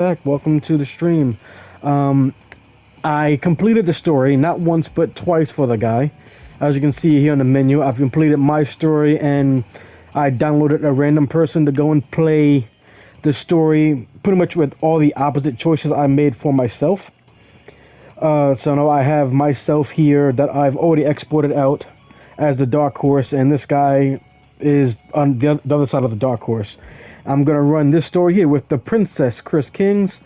back. Welcome to the stream. Um, I completed the story not once but twice for the guy. As you can see here on the menu, I've completed my story and I downloaded a random person to go and play the story pretty much with all the opposite choices I made for myself. So now I have myself here that I've already exported out as the dark horse, and this guy is on the other side of the dark horse. I'm gonna run this story here with the princess Chris Kings,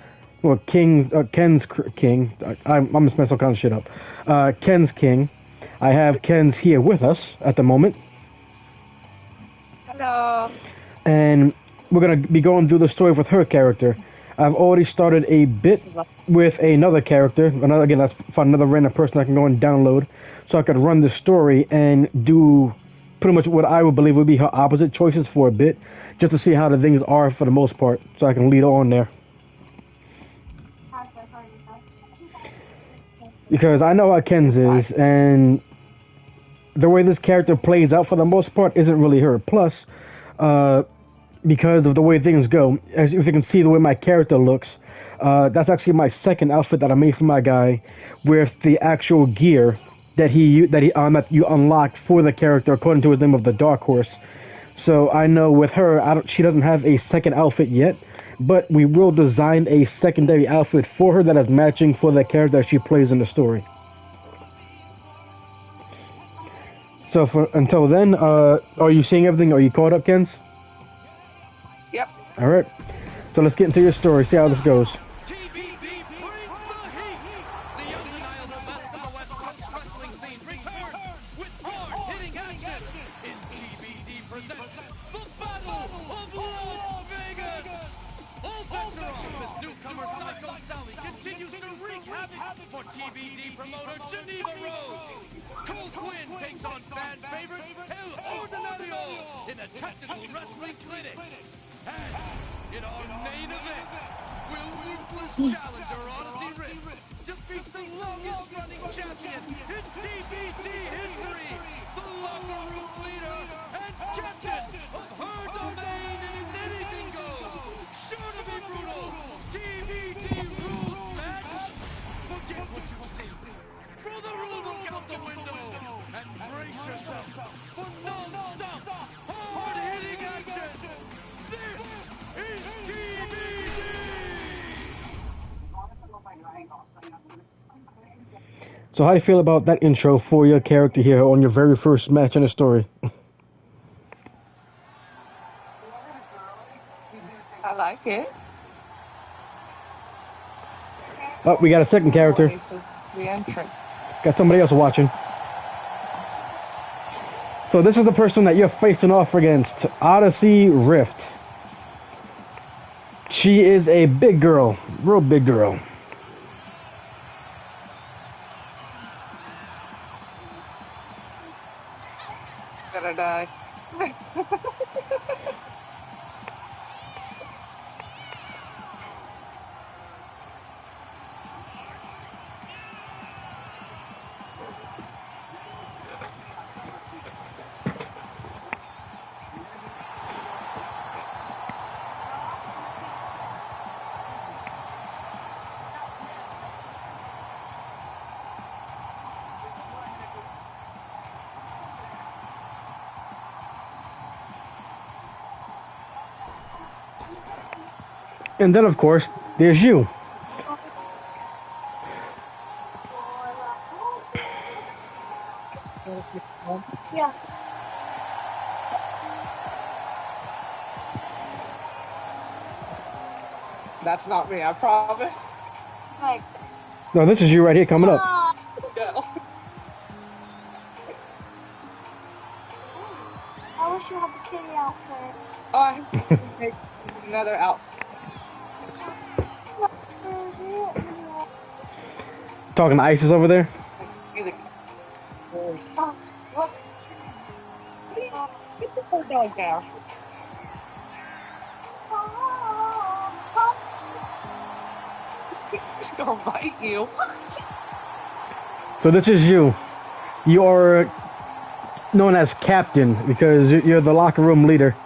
or Ken's King. I'm just messing all kinds of shit up. Ken's King. I have Ken's here with us at the moment, Hello. and we're gonna be going through the story with her character. I've already started a bit with another character. Again, let's find another random person I can go and download, so I could run the story and do pretty much what I would believe would be her opposite choices for a bit, just to see how the things are for the most part, so I can lead on there. Because I know how Ken's is, and the way this character plays out for the most part isn't really her. Plus, because of the way things go, as if you can see the way my character looks, that's actually my second outfit that I made for my guy, with the actual gear that that you unlock for the character according to his name of the Dark Horse. So I know with her, she doesn't have a second outfit yet, but we will design a secondary outfit for her that is matching for the character she plays in the story. So until then, are you seeing everything? Are you caught up, Kenz? Yep. All right. So let's get into your story. See how this goes. TBD brings the heat. The undeniable best of the West Coast wrestling scene returns with hard-hitting action in TBD presents the Battle of Las Vegas. All bets are off as newcomer Psycho Sally continues to wreak havoc for TBD promoter Geneva Rose. Cole Quinn takes on fan favorite El Ordinario in a tactical wrestling clinic. And in our main event, will ruthless challenger Odyssey Rift defeat the longest running champion in TBD history, the locker room leader and captain of her domain, and in anything goes, sure to be brutal, TBD rules match. Forget what you've seen. Throw the rule book out the window and brace yourself for non-stop, hard-hitting action. This is TBD! So how do you feel about that intro for your character here on your very first match in the story? I like it. Oh, we got a second character. The entrance. Got somebody else watching. So this is the person that you're facing off against, Odyssey Rift. She is a big girl, real big girl. Gonna die. And then, of course, there's you. Yeah. That's not me, I promise. Like, No, this is you right here coming up. No. I wish you had the kitty outfit. Oh, I have to make another out. Talking to Isis over there. Oh, look. Get the poor dog down. She's gonna bite you. So this is you. You are known as Captain because you're the locker room leader.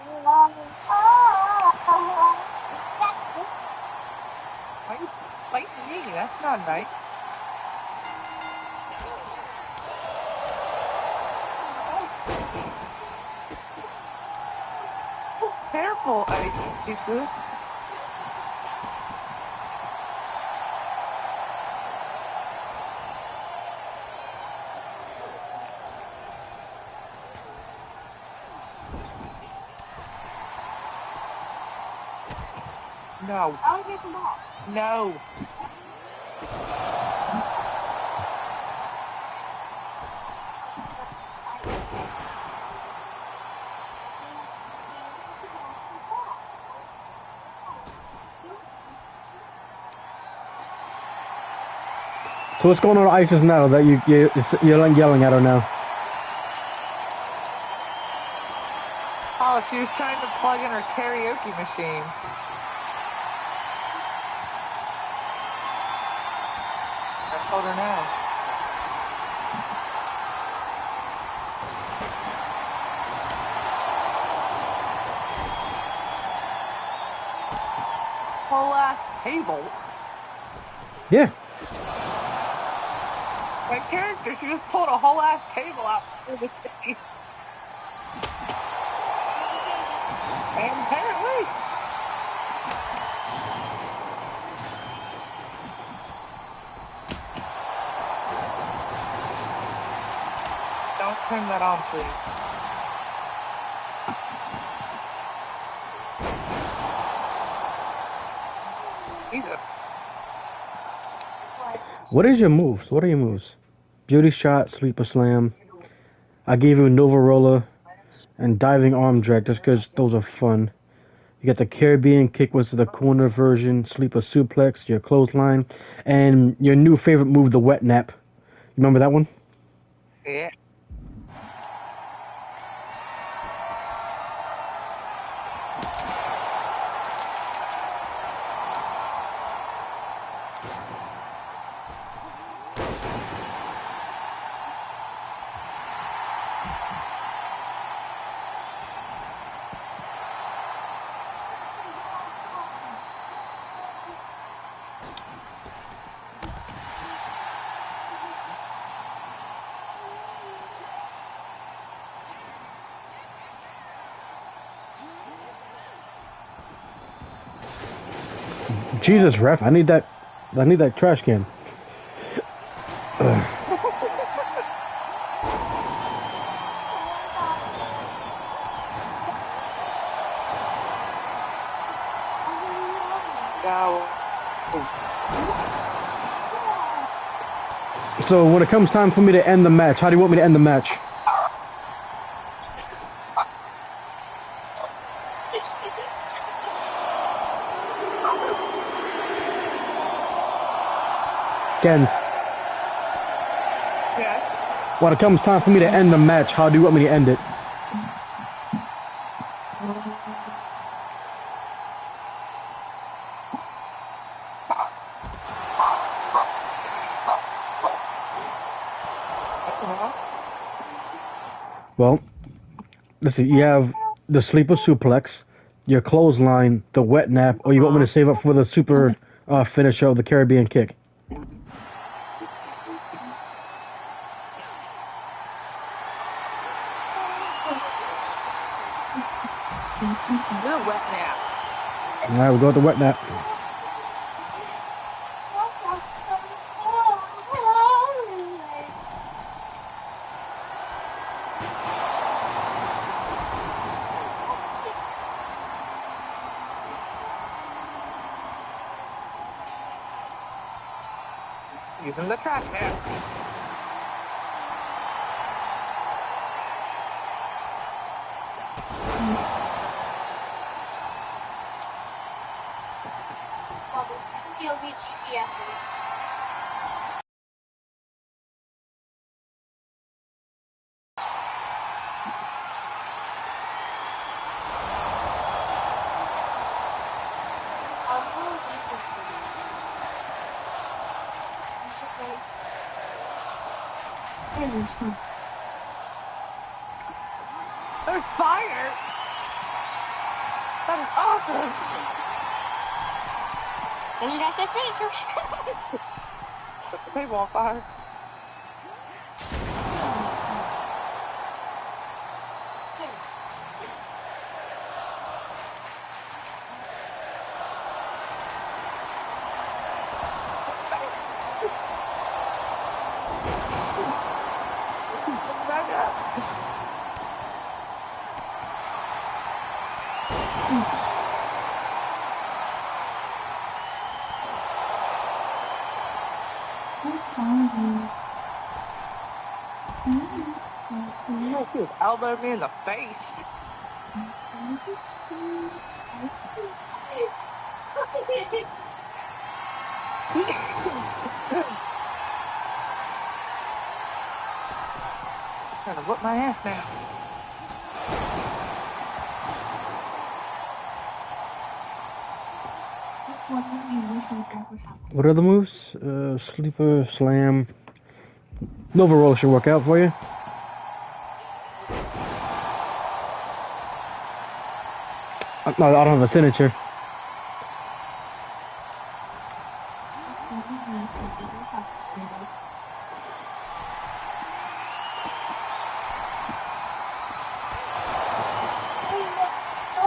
Why are you fighting me? That's not nice. Careful, Jesus. No. I'll get some balls. No. So what's going on with Isis now that you're yelling at her now? Oh, she was trying to plug in her karaoke machine. I told her no. Whole ass table. Yeah. My character, she just pulled a whole ass table out for the stage. And apparently. Don't turn that on, please. Jesus. What is your moves? What are your moves? Beauty shot, sleeper slam. I gave you a Nova roller and diving arm drag just because those are fun. You got the Caribbean kick, which is the corner version, sleeper suplex, your clothesline, and your new favorite move, the wet nap. You remember that one? Yeah. Jesus, ref! I need that trash can. No. So when it comes time for me to end the match, how do you want me to end the match? Kenz, Yeah. when it comes time for me to end the match, how do you want me to end it? Well, let's see. You have the sleeper suplex, your clothesline, the wet nap, or you want me to save up for the super finisher of the Caribbean kick? You're wet now. All right, we'll go with the wet nap. Using the trash can. POV GPS. There's fire. That is awesome. Then you got that finisher. Set the table on fire. Back up. Oh, he just elbowed me in the face. Trying to whip my ass now. What are the moves? Sleeper, slam. Nova roll should work out for you. No, I don't have a signature.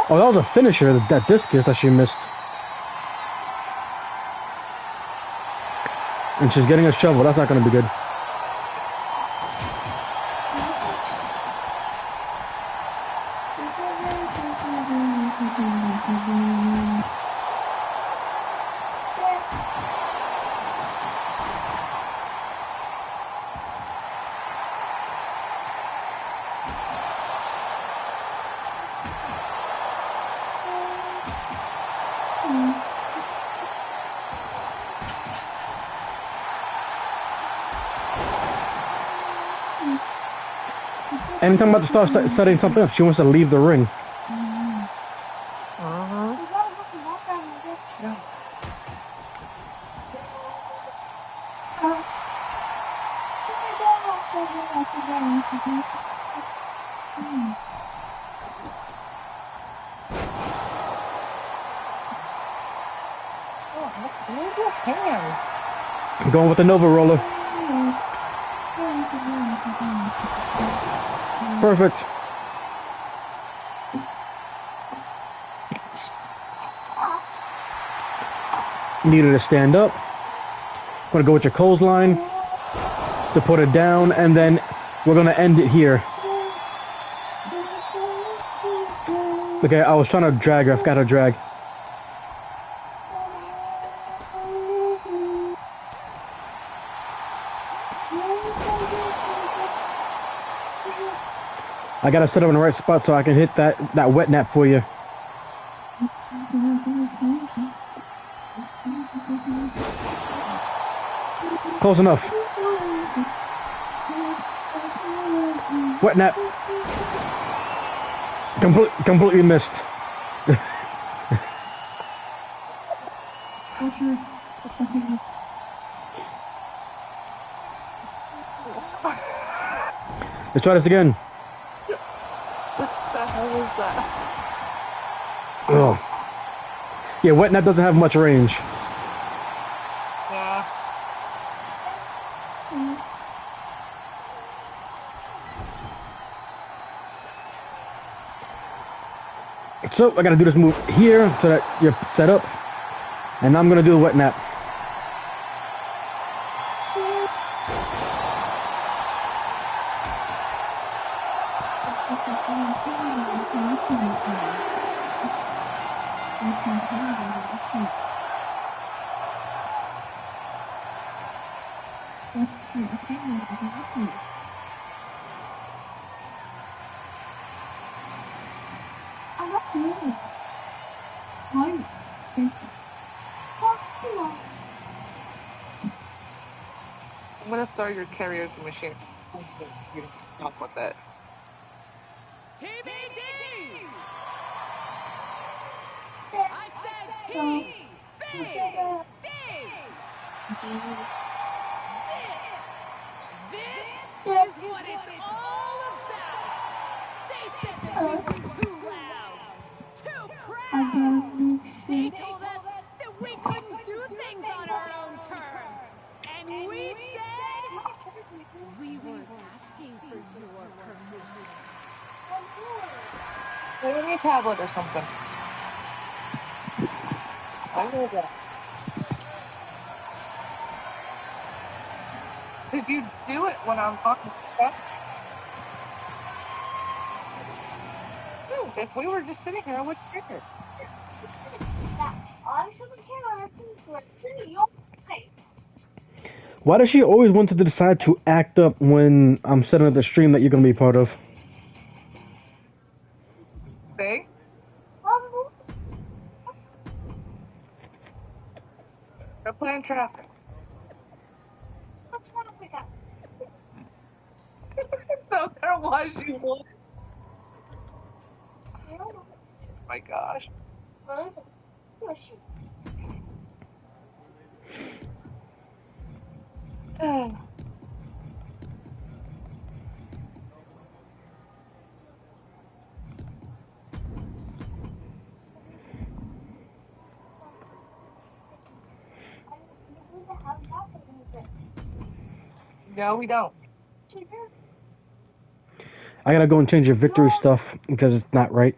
Oh, that was a finisher, that discus that she missed. And she's getting a shovel. That's not going to be good. Anytime I'm about to start setting something up, she wants to leave the ring. Yeah. Oh, move your hands. I'm going with the Nova roller. Perfect. Needed to stand up. Gonna go with your clothesline to put it down, and then we're gonna end it here. Okay, I was trying to drag her. I've got to drag. I gotta set up in the right spot so I can hit that wet nap for you. Close enough. Wet nap. Completely missed. Let's try this again. What the hell is that? Oh. Yeah, wet nap doesn't have much range. Yeah. So I gotta do this move here so that you're set up, and I'm gonna do a wet nap. I'm gonna throw your karaoke machine. You stop with this. TBD! I said TBD! This is what it's all about! They said that we were too loud, too proud! Give me a tablet or something. I know that. Did you do it when I'm on the stuff? No, if we were just sitting here, I wouldn't care. Honestly, the camera, I think we're pretty okay. Why does she always want to decide to act up when I'm setting up the stream that you're gonna be part of? See? Go plan traffic. What's traffic at? So there was you. Oh I don't know. my gosh. Who is she? No, we don't. I gotta go and change your victory stuff because it's not right.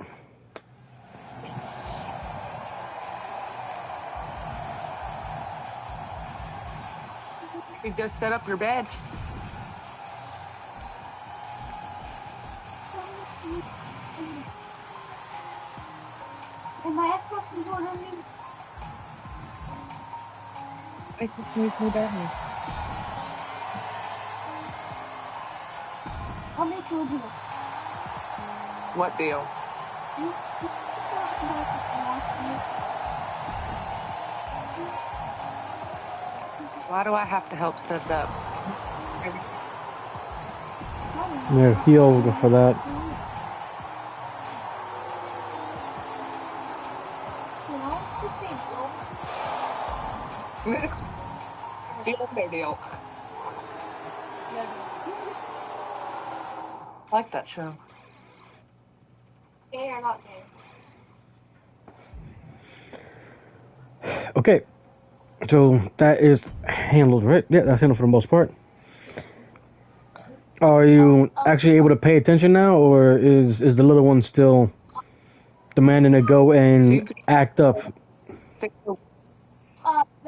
You just set up your bed. And my Xbox is on me. I just need my bed. I'll make you a deal. What deal? Why do I have to help set it up? Yeah, heal for that. Deal, no deal. I like that show. Gay or not gay? Okay, so that is handled, right? Yeah, that's handled for the most part. Are you actually able to pay attention now, or is the little one still demanding to go and act up? But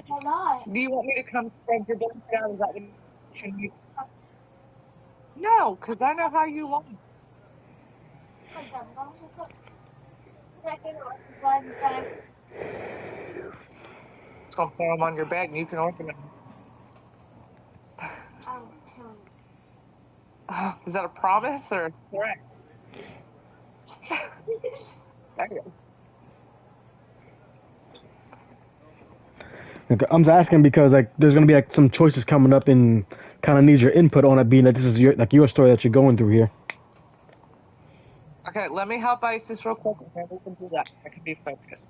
I'm not. Do you want me to come spread your blanket out? Is that what you? No, because I know how you want. Just gonna throw them on your bed and you can open them. Is that a promise or a threat? There you go. Okay, I'm just asking because like there's gonna be like some choices coming up and kind of needs your input on it, being that this is your story that you're going through here. Okay, let me help ice this real quick and then we can do that. I can be focused.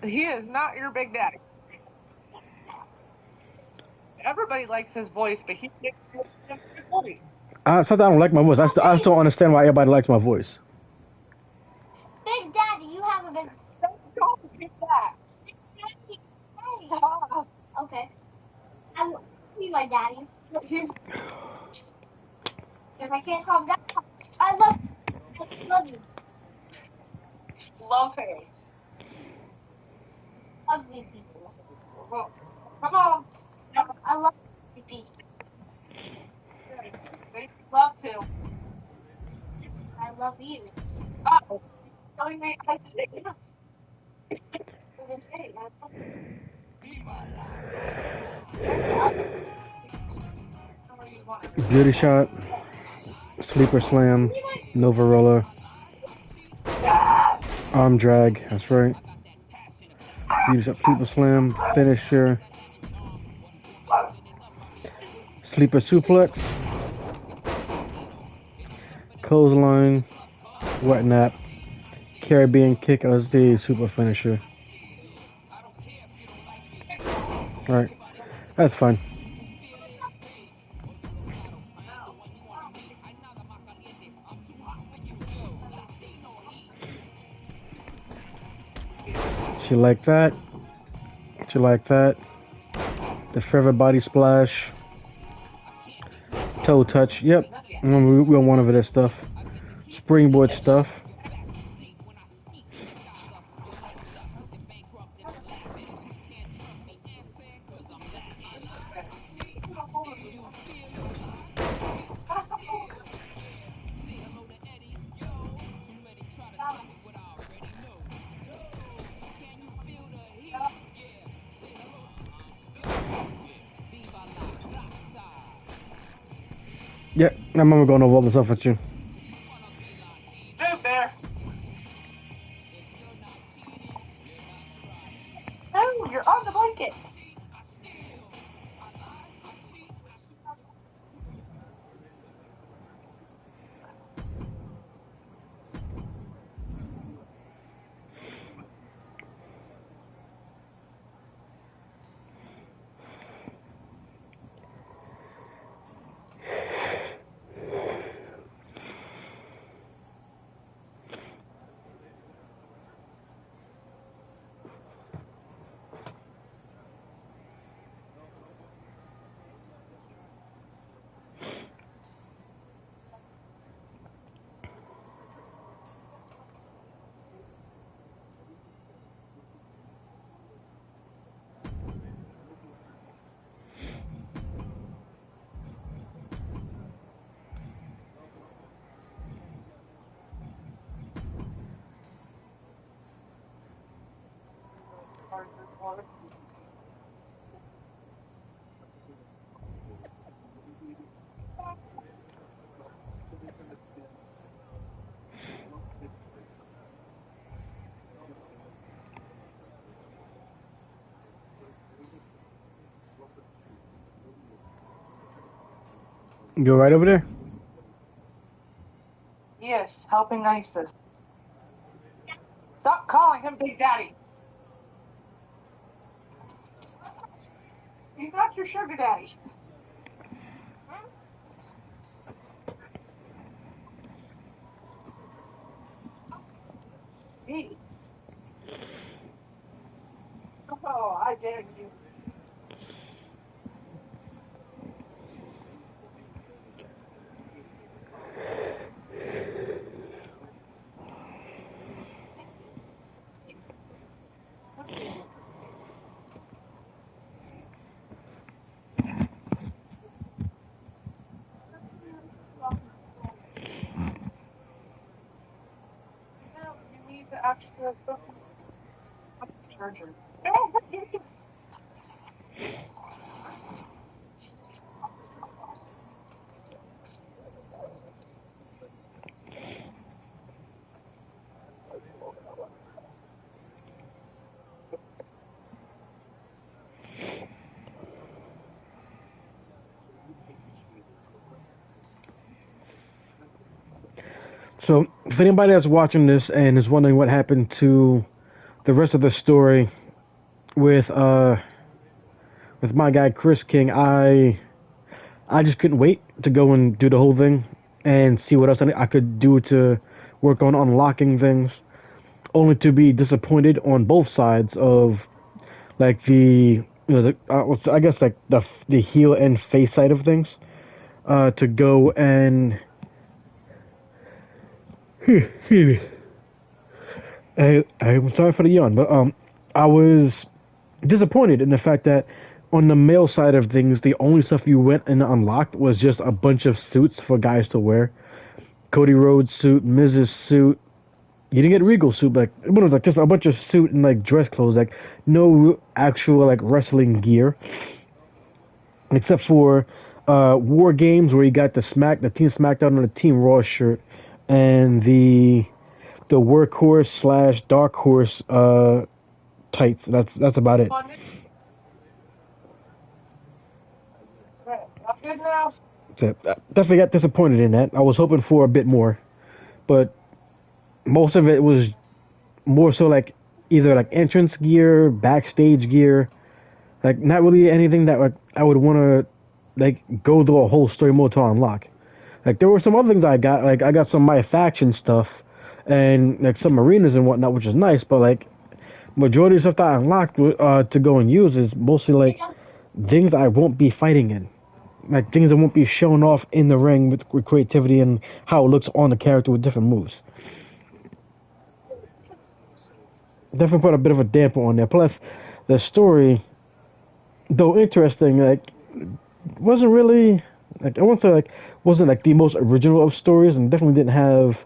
He is not your big daddy. Everybody likes his voice, but he gets his voice. It's not that I don't like my voice. I still don't understand why everybody likes my voice. Big Daddy, you have a big. Don't do that. Okay. I love you, my daddy. He's If I can't calm down, I love you. love him. Ugly people. Well, come on. I love ugly people. They love to. I love you. Oh, telling me I did. Beauty shot, sleeper slam, Nova roller, arm drag. That's right. Beauty shot, sleeper slam, finisher, sleeper suplex, clothesline, wet nap, Caribbean kick as the super finisher. Alright, that's fine. She like that. She like that. The forever body splash. Toe touch. Yep. We want one of this stuff. Springboard stuff. I remember going over all this stuff with you. Dude, Bear. No, you're on the blanket. You right over there? Yes, helping ISIS. Stop calling him Big Daddy. He's not your sugar daddy. Jeez. Oh, I dare you. No, you need the extra chargers. So, if anybody that's watching this and is wondering what happened to the rest of the story with my guy Chris King, I just couldn't wait to go and do the whole thing and see what else I could do to work on unlocking things, only to be disappointed on both sides of like I guess like the heel and face side of things. To go and I'm sorry for the yawn, but I was disappointed in the fact that on the male side of things, the only stuff you went and unlocked was just a bunch of suits for guys to wear. Cody Rhodes suit, Miz's suit. You didn't get Regal suit, but it was like just a bunch of suit and like dress clothes, like no actual like wrestling gear, except for War Games where you got the Team SmackDown and the Team Raw shirt, and the Workhorse slash Dark Horse tights. That's about it. Good now. So, I definitely got disappointed in that. I was hoping for a bit more, but most of it was more so like either like entrance gear, backstage gear, like not really anything that like I would want to like go through a whole story mode to unlock. Like there were some other things I got, like I got some my faction stuff and like some arenas and whatnot, which is nice. But like majority of stuff that I unlocked to go and use is mostly like things I won't be fighting in, like things that won't be shown off in the ring with creativity and how it looks on the character with different moves. Definitely put a bit of a damper on there. Plus, the story, though interesting, like wasn't really like I won't say like wasn't like the most original of stories, and definitely didn't have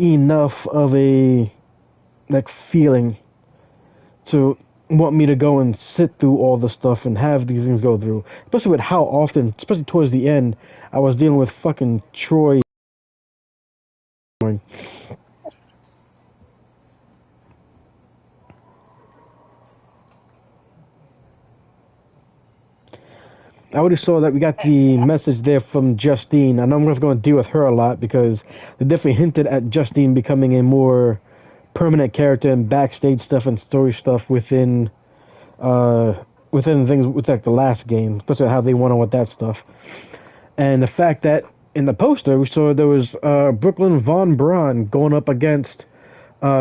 enough of a like feeling to want me to go and sit through all the stuff and have these things go through. Especially with how often, especially towards the end, I was dealing with fucking Troy. I already saw that we got the message there from Justine. I know I'm not going to deal with her a lot because they definitely hinted at Justine becoming a more permanent character and backstage stuff and story stuff uh, within things with like the last game, especially how they went on with that stuff. And the fact that in the poster we saw there was Brooklyn Von Braun going up against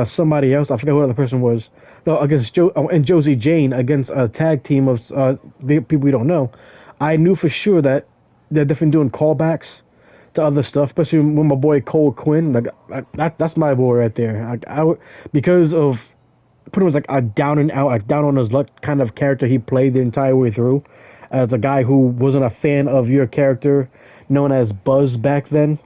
somebody else. I forgot who the other person was. No, against and Josie Jane against a tag team of the people we don't know. I knew for sure that they're definitely doing callbacks to other stuff, especially with my boy Cole Quinn. Like that's my boy right there. Because of pretty much like a down and out, like down on his luck kind of character he played the entire way through, as a guy who wasn't a fan of your character, known as Buzz back then.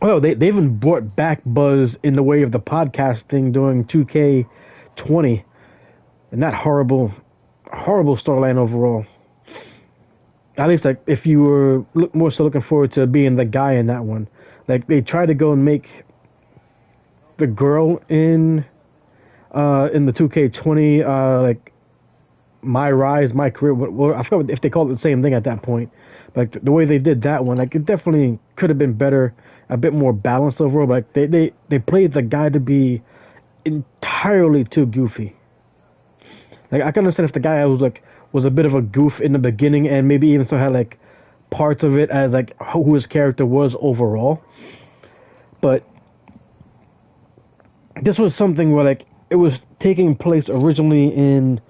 Well, they even brought back Buzz in the way of the podcasting during 2K20, and that horrible storyline overall. At least, like, if you were more so looking forward to being the guy in that one, like they tried to go and make the girl in the 2K20 like my rise, my career. I forgot if they called it the same thing at that point. Like the way they did that one, like it definitely could have been better, a bit more balanced overall. But like, they played the guy to be entirely too goofy. Like I can understand if the guy was a bit of a goof in the beginning and maybe even so had like parts of it as like who his character was overall. But this was something where like it was taking place originally in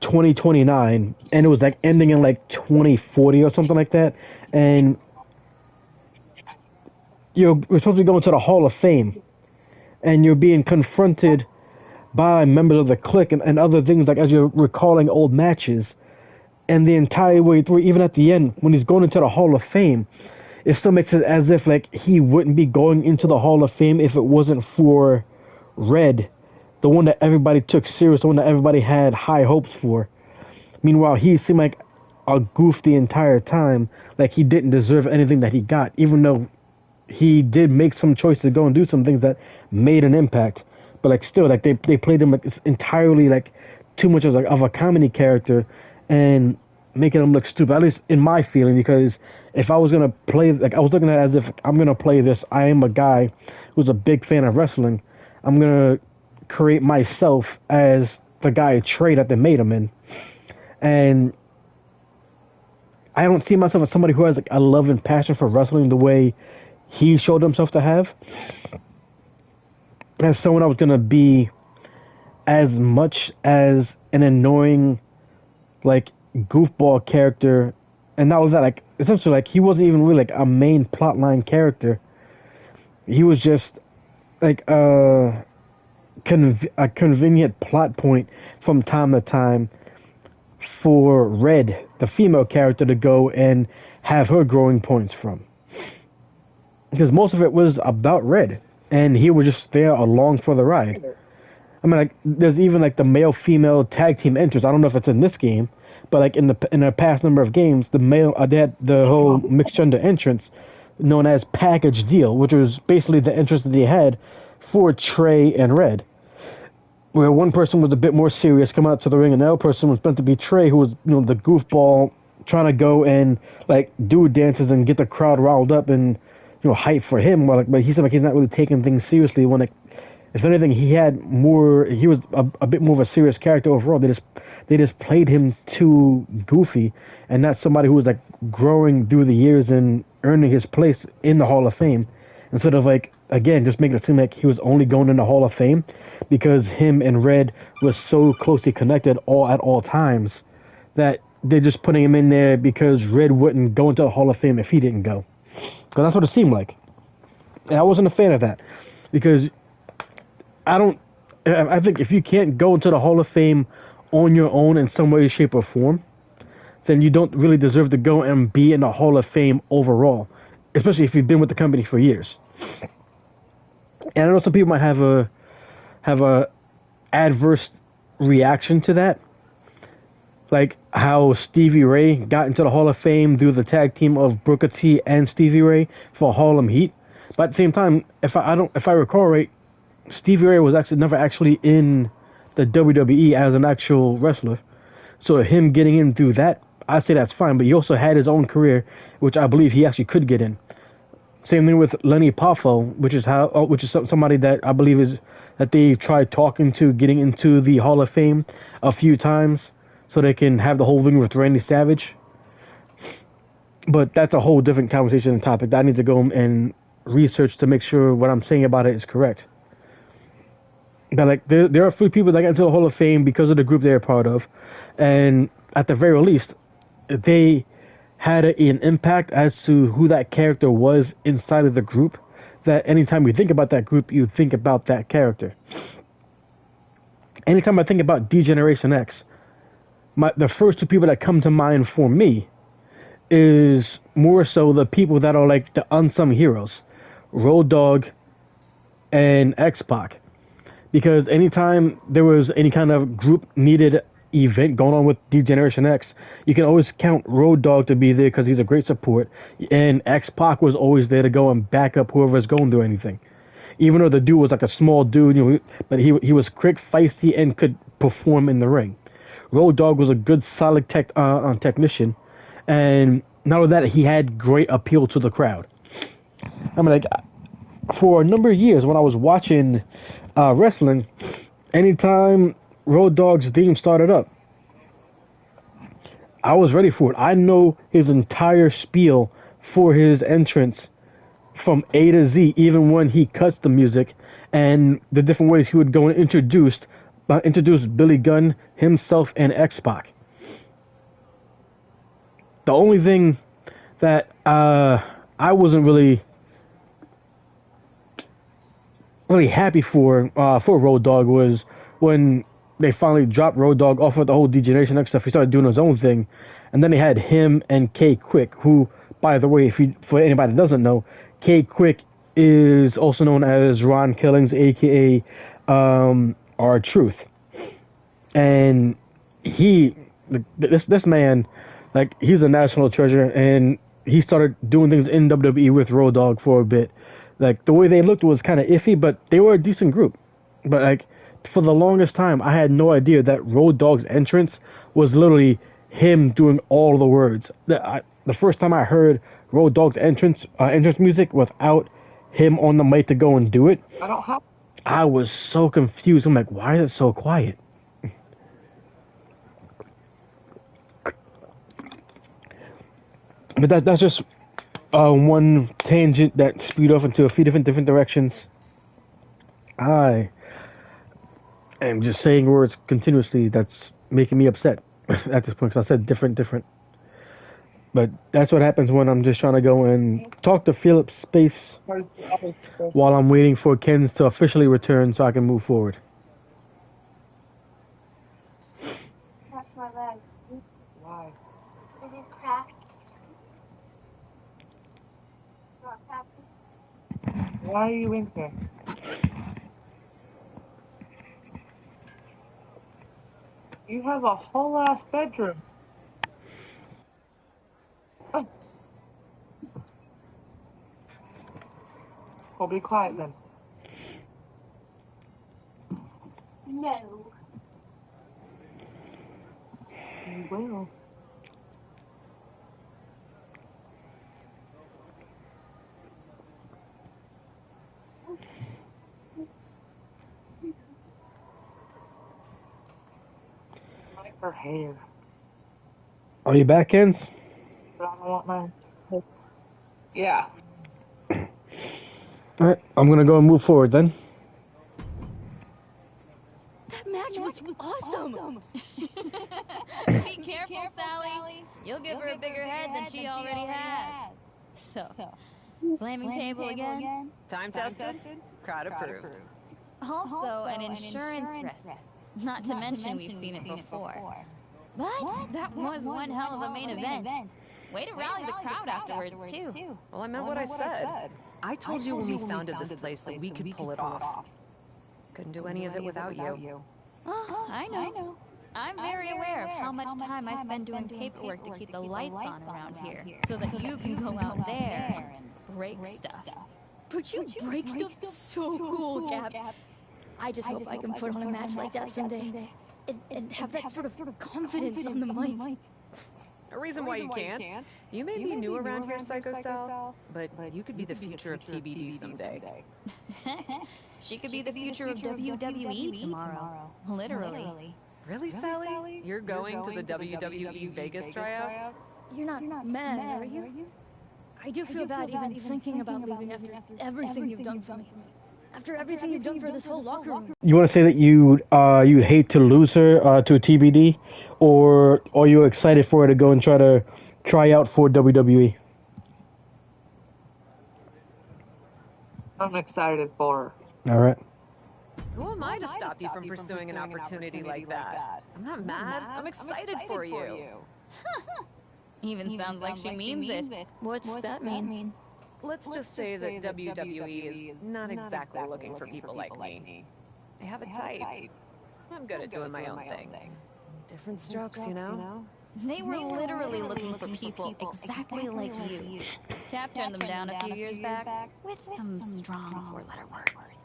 2029 and it was like ending in like 2040 or something like that, and we're supposed to be going to the Hall of Fame and you're being confronted by members of the clique and other things, like as you're recalling old matches, and the entire way through, even at the end when he's going into the Hall of Fame, it still makes it as if like he wouldn't be going into the Hall of Fame if it wasn't for Red, the one that everybody took serious, the one that everybody had high hopes for. Meanwhile, he seemed like a goof the entire time, like he didn't deserve anything that he got, even though he did make some choice to go and do some things that made an impact. But like still, like they played him like entirely like too much of a comedy character and making him look stupid. At least in my feeling, because if I was gonna play, like I was looking at it as if I'm gonna play this, I am a guy who's a big fan of wrestling. I'm gonna create myself as the guy Trey that they made him in, and I don't see myself as somebody who has like a love and passion for wrestling the way he showed himself to have. As someone I was gonna be as much as an annoying, like goofball character, and not only that, like essentially, like he wasn't even really like a main plotline character. He was just like a convenient plot point from time to time for Red, the female character, to go and have her growing points from. Because most of it was about Red, and he was just there along for the ride. I mean, like, there's even like the male-female tag team entrance. I don't know if it's in this game, but like in the past number of games, the male they had the whole mixed gender entrance known as Package Deal, which was basically the entrance that they had for Trey and Red, where one person was a bit more serious, come out to the ring, and the other person was meant to be Trey, who was the goofball trying to go and like do dances and get the crowd riled up and hype for him. But he seemed like he's not really taking things seriously. When if anything, he was a bit more of a serious character overall. They just played him too goofy, and not somebody who was like growing through the years and earning his place in the Hall of Fame. Instead of like again just making it seem like he was only going in the Hall of Fame because him and Red was so closely connected at all times that they're just putting him in there because Red wouldn't go into the Hall of Fame if he didn't go. Because that's what it seemed like. And I wasn't a fan of that. Because I think if you can't go into the Hall of Fame on your own in some way, shape, or form, then you don't really deserve to go and be in the Hall of Fame overall. Especially if you've been with the company for years. And I know some people might have a adverse reaction to that. Like how Stevie Ray got into the Hall of Fame through the tag team of Booker T and Stevie Ray for Harlem Heat. But at the same time, if I recall right, Stevie Ray was actually never actually in the WWE as an actual wrestler. So him getting in through that, I say that's fine. But he also had his own career, which I believe he actually could get in. Same thing with Lenny Poffo, which is somebody that I believe is that they tried talking to getting into the Hall of Fame a few times, so they can have the whole thing with Randy Savage. But that's a whole different conversation and topic that I need to go and research to make sure what I'm saying about it is correct. But like there are a few people that got into the Hall of Fame because of the group they're part of, and at the very least, they had an impact as to who that character was inside of the group. That anytime you think about that group, you think about that character. Anytime I think about D-Generation X, the first two people that come to mind for me is more so the people that are like the unsung heroes, Road Dogg and X-Pac. Because anytime there was any kind of group needed event going on with D-Generation X, you can always count Road Dogg to be there because he's a great support, and X-Pac was always there to go and back up whoever's going through anything. Even though the dude was like a small dude, but he was quick, feisty, and could perform in the ring. Road Dogg was a good, solid technician, and not only that, he had great appeal to the crowd. I mean, like, for a number of years when I was watching wrestling, anytime Road Dogg's theme started up, I was ready for it. I know his entire spiel for his entrance from A to Z, even when he cuts the music and the different ways he would go and introduce Billy Gunn, himself, and X-Pac. The only thing that I wasn't really happy for Road Dogg was when they finally dropped Road Dogg off of the whole D-Generation X stuff. He started doing his own thing, and then they had him and K-Quick, who, by the way, for anybody that doesn't know, K-Quick is also known as Ron Killings, aka R-Truth, and this man, like, he's a national treasure, and he started doing things in WWE with Road Dogg for a bit. Like, the way they looked was kind of iffy, but they were a decent group. But like, for the longest time, I had no idea that Road Dogg's entrance was literally him doing all the words. The first time I heard Road Dogg's entrance music without him on the mic to go and do it, I was so confused. I'm like, why is it so quiet? But that's just one tangent that spewed off into a few different directions. I am just saying words continuously. That's making me upset at this point, because I said different. But that's what happens when I'm just trying to go and talk to Philip Space while I'm waiting for Kenz to officially return so I can move forward. That's my leg. Why? It is cracked. Not cracked. Why are you in here? You have a whole ass bedroom. Oh. Well, be quiet then. No. You will. Like her hair. Are you back, Kenz? But I don't want mine. Yeah. Alright, I'm gonna go and move forward then. That match was awesome! Be careful, Sally. You'll give her a bigger head than she already has. So, flaming table again? Time tested, crowd approved. Also, an insurance risk. Not to mention we've seen it before. But that was one hell of a main event. Way to rally the crowd afterwards, too. Well, I meant what I said. I told you when we founded this place that we could pull it off. Couldn't do any of it without you. Oh, I know. I'm very aware of how much time I spend doing paperwork to keep the lights on around here, so that you can go out there and break stuff. But you break stuff so cool, Cap. I just hope I can put on a match like that someday. And have that sort of confidence on the mic. A reason why you can't? You may be new around here, Psycho Sal, but you could be the future of TBD someday. She could be the future of WWE tomorrow. Literally. Really, Sally? You're going to the WWE Vegas tryouts? You're not mad, are you? I do feel bad even thinking about leaving after everything you've done for me. After everything you've done for this whole locker room. You want to say that you'd hate to lose her to a TBD, or are you excited for her to go and try out for WWE? I'm excited for her. All right. Who am I to stop you from pursuing an opportunity like that? I'm not mad. I'm excited for you. Even sounds like she means it. What's that mean? Let's just say that WWE is not exactly looking for people like me. They have a type. I'm good at doing my own thing. Different strokes, you know? They were literally looking for people exactly like you. Cap turned them down a few years back with some strong four-letter words.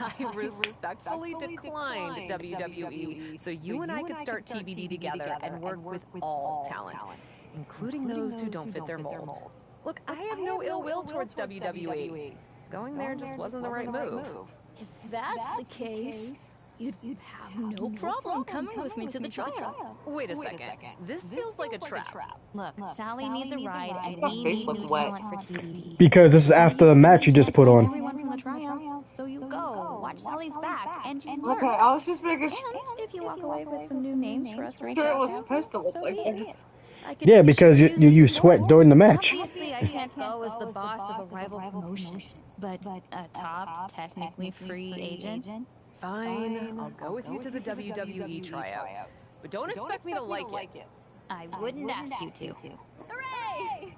I respectfully declined WWE so you and I could start TBD together and work with all talent, including those who don't fit their mold. Look, I have no ill will towards WWE. Going there just wasn't the right move. If that's the case, you'd have no problem coming with me to the tryout. Wait a second. This feels like a trap. Look, Sally needs a ride, and we need new talent for TBD. Because this is after the match you just put on. Everyone from the tryouts, so you go, watch Sally's back, and learn. Okay, I was just making And if you walk away with some new names for us to reach sure it out was to, supposed to look so like be it. this. Yeah, because you sweat during the match. Obviously, I can't go as the boss of a rival promotion, but a top, technically free agent. Fine, I'll go with you to the WWE tryout. But don't expect me to like it. I wouldn't ask you to. Hooray!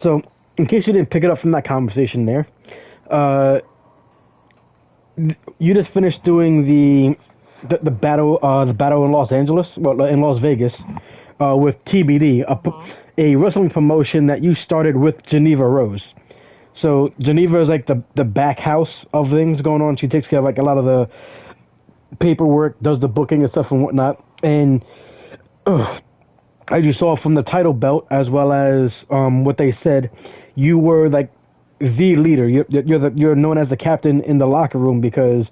So, in case you didn't pick it up from that conversation there, you just finished doing the battle in Los Angeles, well, in Las Vegas, with TBD, a wrestling promotion that you started with Geneva Rose. So Geneva is like the back house of things going on. She takes care of like a lot of the paperwork, does the booking and stuff and whatnot. And as you saw from the title belt, as well as what they said, you were like the leader. You're known as the captain in the locker room because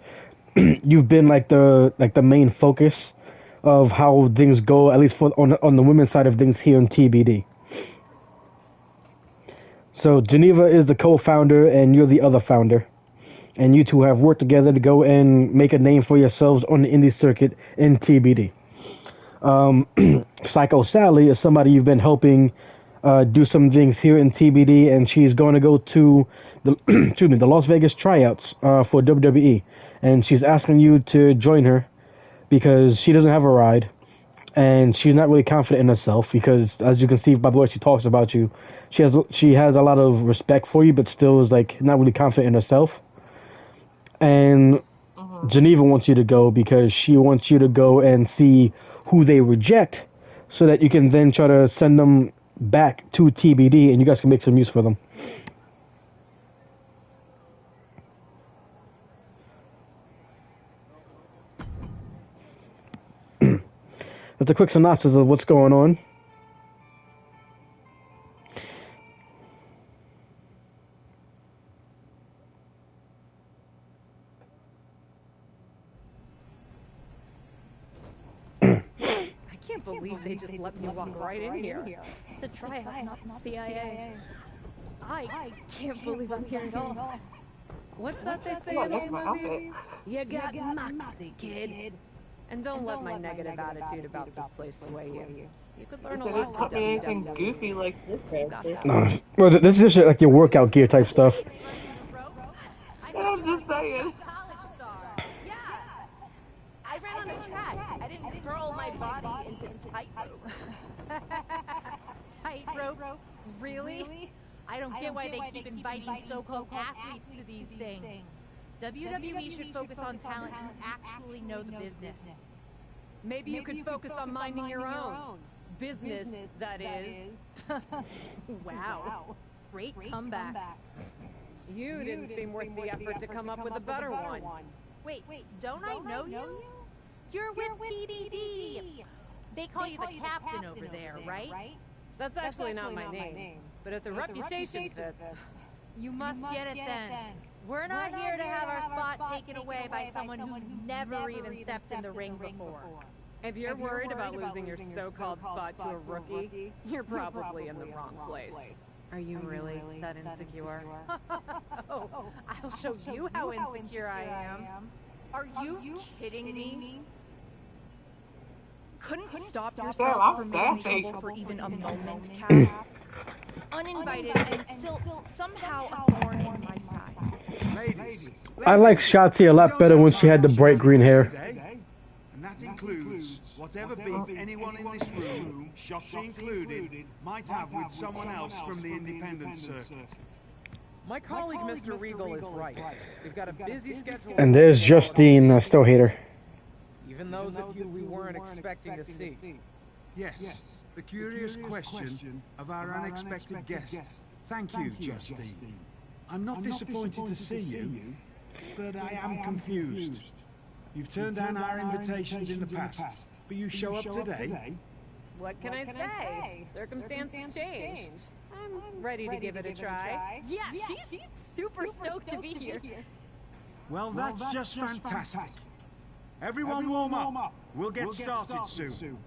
you've been like the main focus of how things go, at least on the women's side of things here in TBD. So Geneva is the co-founder and you're the other founder. And you two have worked together to go and make a name for yourselves on the indie circuit in TBD. Psycho Sally is somebody you've been helping do some things here in TBD, and she's going to go to the Las Vegas tryouts for WWE. And she's asking you to join her because she doesn't have a ride. And she's not really confident in herself because, as you can see by the way she talks about you, she has a lot of respect for you, but still is like not really confident in herself. And Geneva wants you to go because she wants you to go and see who they reject, so that you can then try to send them back to TBD, and you guys can make some use for them. That's a quick synopsis of what's going on. I can't believe they just let me walk right in here. It's a tryout, not the CIA. I can't believe I'm here at all. What's that they say in old movies? You got moxie, kid. And don't let my negative attitude about this place sway you. You could learn a They lot didn't from put me anything WWE. goofy like this. You got Right? this. Well, this is just like your workout gear type stuff. I'm just saying. College star. Yeah. I ran on a track. I didn't curl my body into tight ropes. Tight ropes? Really? I don't get why they keep inviting so-called athletes to these things. WWE should focus on talent who actually know the business. Maybe you could focus on minding your own. Business, that is. Wow. Great comeback. You didn't seem worth the effort to come up with a better one. Wait, don't I know you? You're with TBD. They call you the captain over there, right? That's actually not my name. But if the reputation fits... You must get it then. We're not here to have our spot taken away by someone who's never even stepped in the ring before. If you're worried about losing your so-called spot to a rookie, you're probably in the wrong place. Are you really that insecure? Oh, I'll show you how insecure I am. Are you kidding me? Couldn't stop Girl, yourself I'm from making sassy. trouble for even a moment, Cap. Uninvited and still somehow a thorn in my side. Ladies, I like Shotzi a lot better when she had the bright green hair. and that includes whatever beef anyone in this room, Shotzi included, might have with someone else from the independent circuit. My colleague, Mr. Regal, is right. We've got a busy schedule. And there's Justine, I still hate her. Even those of you we weren't expecting to see. Yes, the curious question of our unexpected guest. Thank you, Justine. I'm not disappointed to see you, but I am confused. You've turned down our invitations in the past, but you show up today? What can I say? Circumstances change. I'm ready to give it a try. Yeah, she's super stoked to be here. Well, that's just fantastic. Everyone warm up. We'll get started soon.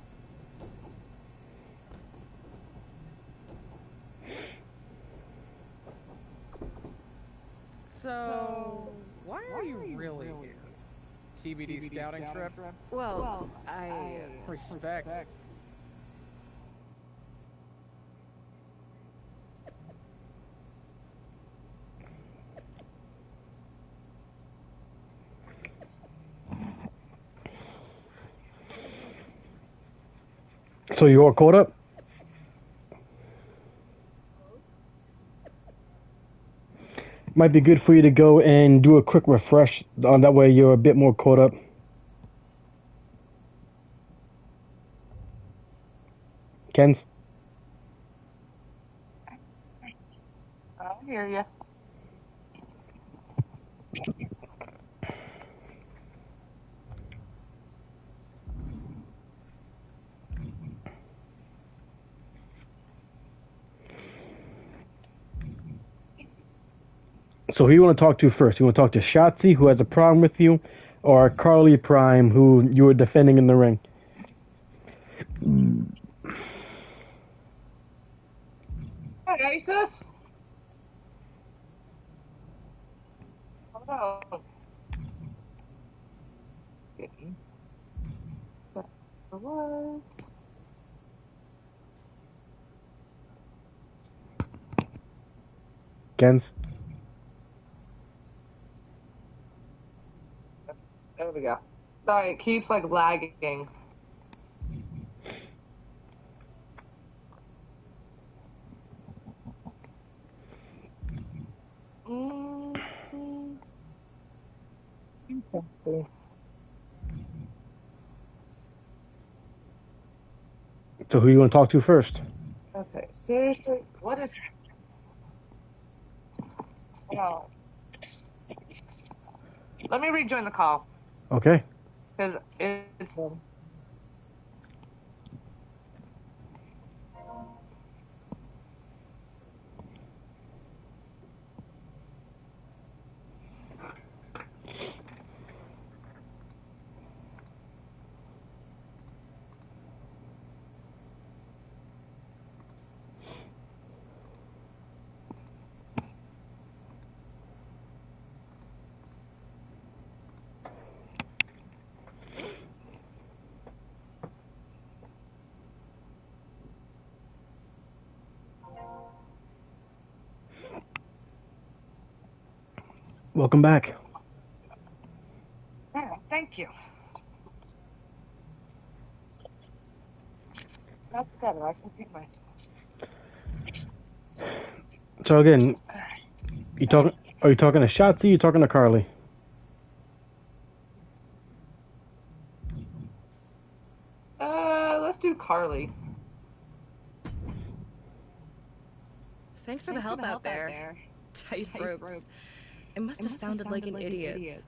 So, why are you really here? TBD scouting trip? Well, I... Respect. So you all caught up? Might be good for you to go and do a quick refresh. That way you're a bit more caught up. Kenz? I hear you. So who you want to talk to first? You want to talk to Shotzi, who has a problem with you, or Carly Prime, who you were defending in the ring? Hi, Isis. Hello. Kenz? There we go. Sorry, it keeps like lagging. So who you want to talk to first? Okay, seriously, what is... Oh. Let me rejoin the call. Okay. Because it's... Welcome back. Yeah, thank you. That's better. I can think myself. So again, are you talking to Shotzi? Or you talking to Carly? Harley. Thanks for the help out there. Tight ropes. It must have sounded like an idiot.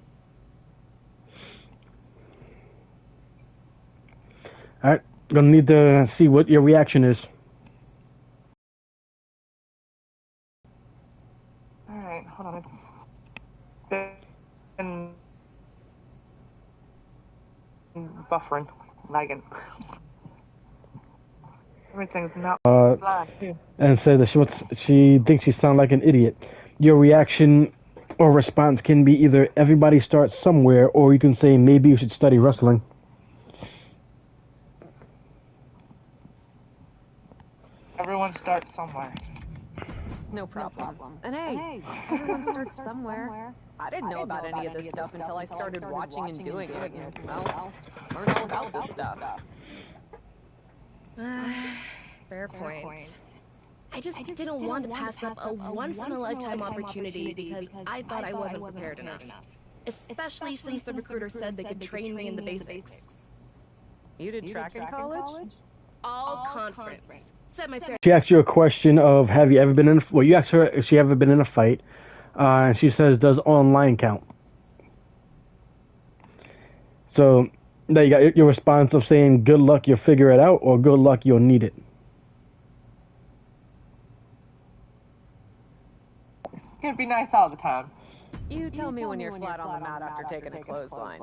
Alright, gonna need to see what your reaction is. Alright, hold on. It's been buffering. Lagging. Everything's not and said that she thinks you sound like an idiot. Your reaction or response can be either everybody starts somewhere, or you can say maybe you should study wrestling. Everyone starts somewhere. No problem. And hey, everyone starts somewhere. I didn't know about any of this stuff until I started watching and doing it. And, well, learned all about this stuff. Fair point. I just didn't want to pass up a once-in-a-lifetime opportunity because I thought I wasn't prepared enough. Especially since the recruiter said they could train me in the basics. You did track in college? All conference. Said my fair. She asked you a question of have you ever been in. Well, you asked her if she ever been in a fight, and she says does online count. So now you got your response of saying good luck you'll figure it out, or good luck you'll need it. Can't be nice all the time. You tell me when you're flat on the mat after taking a clothesline.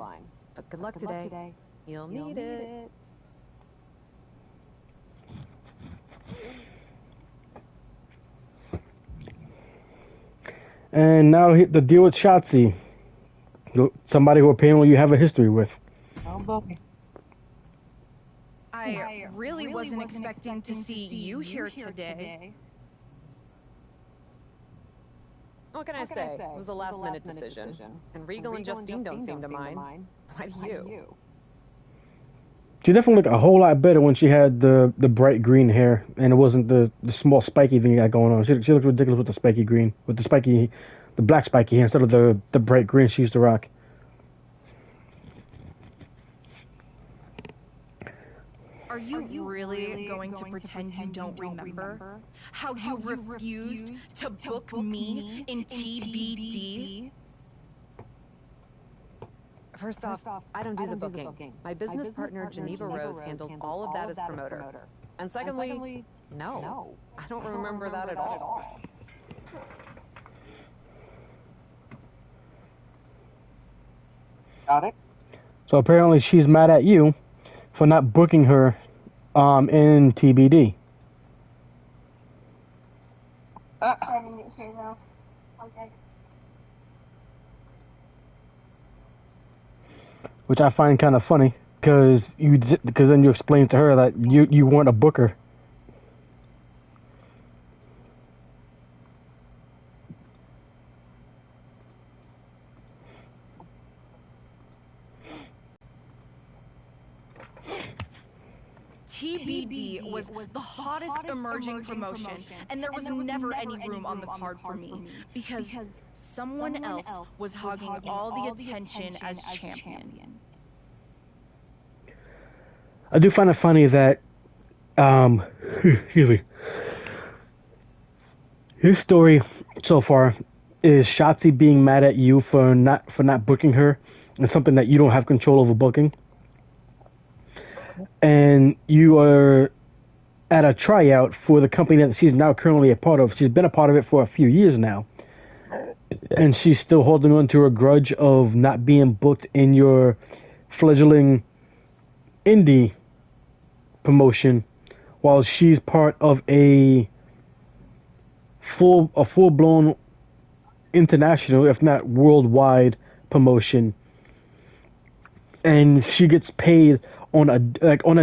But good luck today. You'll need it. And now the deal with Shotzi, somebody who apparently you have a history with. I really wasn't expecting to see you here today. What can I say? It was a last-minute decision. And Regal and Justine don't seem to mind. Why do you? She definitely looked a whole lot better when she had the bright green hair, and it wasn't the small spiky thing you got going on. She looked ridiculous with the spiky green, with the black spiky hair instead of the bright green she used to rock. Are you really going to pretend you don't remember how you refused to book me in TBD? First off, I don't do the booking. My business partner, Geneva Rose, handles all of that as promoter. And secondly, no, I don't remember that at all. Got it? So apparently she's mad at you for not booking her in TBD. Which I find kind of funny, because then you explain to her that you weren't a booker. TBD was the hottest emerging promotion, and there was never any room on the card for me, because someone else was hogging all the attention as champion. I do find it funny that, excuse me, his story so far is Shotzi being mad at you for not booking her, and something that you don't have control over booking. And you are at a tryout for the company that she's now currently a part of. She's been a part of it for a few years now. And she's still holding on to her grudge of not being booked in your fledgling indie promotion, while she's part of a full-blown international, if not worldwide, promotion. And she gets paid on a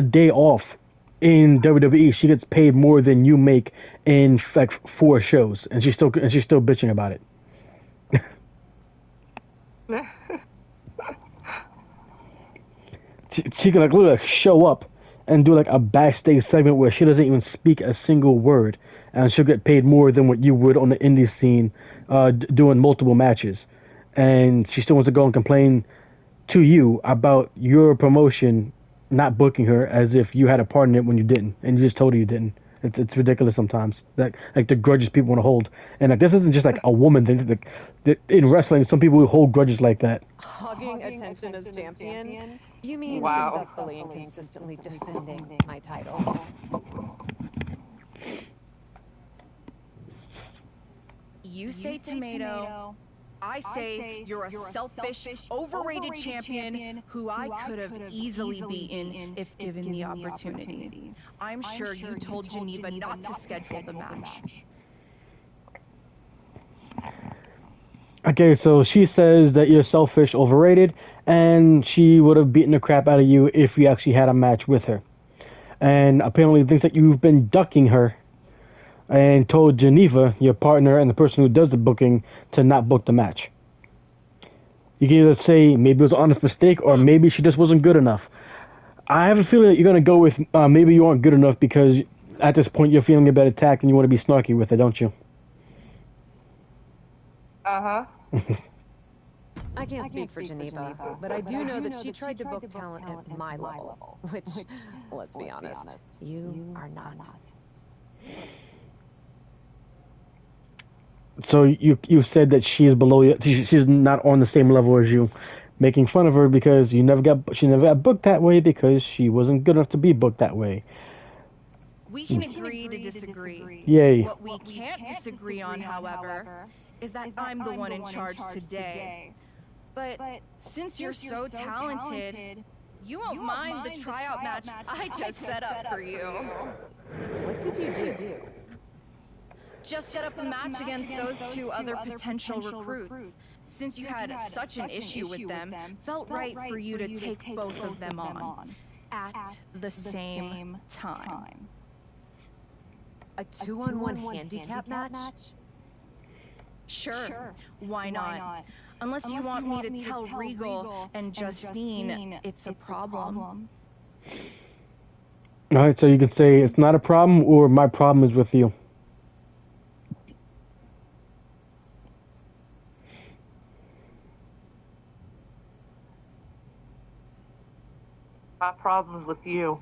day off in WWE. She gets paid more than you make in like 4 shows, and she's still bitching about it. she can literally show up and do a backstage segment where she doesn't even speak a single word, and she'll get paid more than what you would on the indie scene doing multiple matches. And she still wants to go and complain to you about your promotion not booking her as if you had a part in it when you didn't, and you just told her you didn't. It's ridiculous sometimes. That like the grudges people want to hold, and like this isn't just like a woman thing. In wrestling, some people hold grudges like that. Hogging attention as champion? You mean Wow. successfully and consistently defending my title? You say tomato. I say you're a selfish, overrated champion who I could have easily beaten if given the opportunity. I'm sure you told Geneva not to schedule the match. Okay, so she says that you're selfish, overrated, and she would have beaten the crap out of you if you actually had a match with her. And apparently thinks that you've been ducking her and told Geneva, your partner and the person who does the booking, to not book the match. You can either say maybe it was an honest mistake or maybe she just wasn't good enough. I have a feeling that you're going to go with maybe you aren't good enough because at this point you're feeling a bit attacked and you want to be snarky with it, don't you? Uh-huh. I can't speak for Geneva, but I do know that she tried to book talent at my level, which, let's be honest, you are not. So you said that she is below you. She's not on the same level as you, making fun of her because she never got booked that way because she wasn't good enough to be booked that way. We can agree to disagree. Yay. What we can't disagree on, however, is that I'm the one in charge today. But since you're so talented, you won't mind the tryout match I just set up for you. What did you do? Just set up a match against those two other potential recruits. Since you had such an issue with them, felt right for you to take both of them on at the same time. A 2-on-1 handicap match? Sure, why not? Unless you want me to tell Regal and Justine it's a problem. Alright, so you could say it's not a problem or my problem is with you. My problem's with you.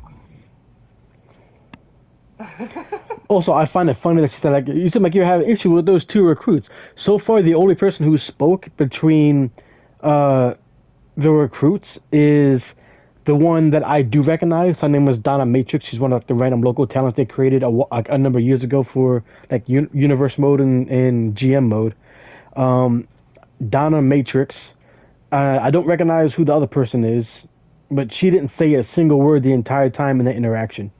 Also, I find it funny that she said, like, you seem like you have an issue with those two recruits. So far, the only person who spoke between the recruits is the one that I do recognize. Her name was Donna Matrix. She's one of the random local talents they created a number of years ago for like Universe mode and GM mode. Donna Matrix. I don't recognize who the other person is, but she didn't say a single word the entire time in the interaction.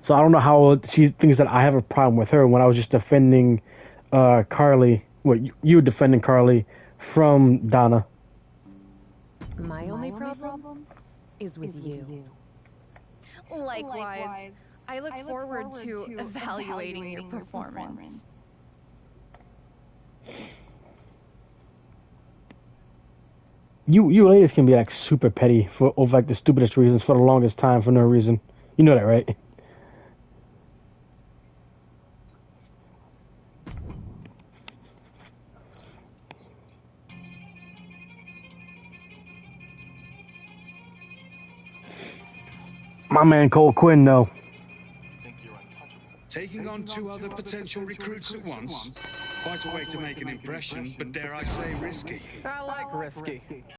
So I don't know how she thinks that I have a problem with her when I was just defending Carly. You were defending Carly from Donna. My only problem is with you. Likewise, I look forward to evaluating your performance. You ladies can be like super petty for over like the stupidest reasons for the longest time for no reason. You know that, right? My man Cole Quinn, though. Taking on two other potential recruits at once? Quite a way to make an impression, but dare I say risky. I like risky.